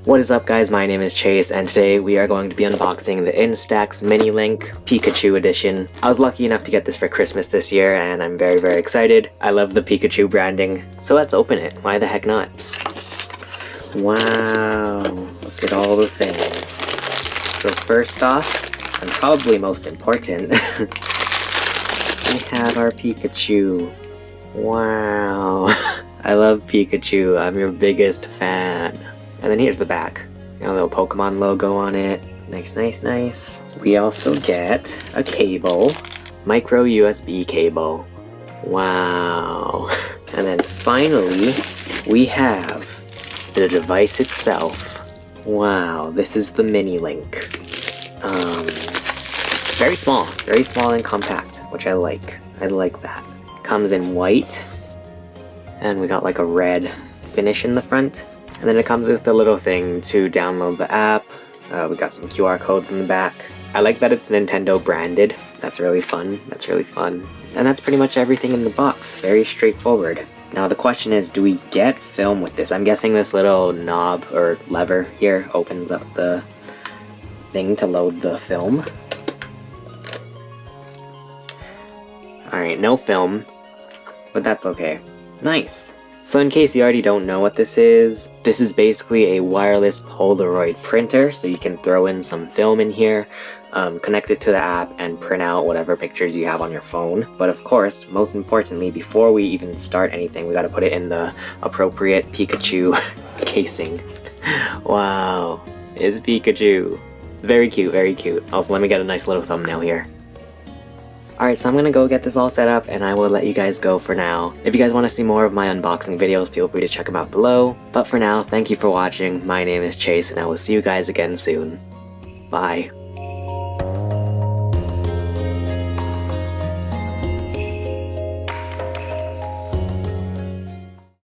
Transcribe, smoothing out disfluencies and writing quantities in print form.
What is up guys, my name is Chase, and today we are going to be unboxing the Instax Mini Link Pikachu edition. I was lucky enough to get this for Christmas this year, and I'm very excited. I love the Pikachu branding, so let's open it. Why the heck not? Wow, look at all the things. So first off, and probably most important, we have our Pikachu. Wow, I love Pikachu, I'm your biggest fan. And then here's the back. A little Pokemon logo on it. Nice. We also get a cable. Micro USB cable. Wow. And then finally, we have the device itself. Wow, this is the Mini Link. Very small and compact, which I like. I like that. Comes in white, and we got like a red finish in the front. And then it comes with a little thing to download the app. We got some QR codes in the back. I like that it's Nintendo branded. That's really fun. And that's pretty much everything in the box. Very straightforward. Now the question is, do we get film with this? I'm guessing this little knob or lever here opens up the thing to load the film. Alright, no film, but that's okay. Nice. So in case you already don't know what this is basically a wireless Polaroid printer, so you can throw in some film in here, connect it to the app, and print out whatever pictures you have on your phone. But of course, most importantly, before we even start anything, we gotta put it in the appropriate Pikachu casing. Wow, it's Pikachu. Very cute. Also, let me get a nice little thumbnail here. Alright, so I'm gonna go get this all set up, and I will let you guys go for now. If you guys want to see more of my unboxing videos, feel free to check them out below. But for now, thank you for watching. My name is Chase, and I will see you guys again soon. Bye.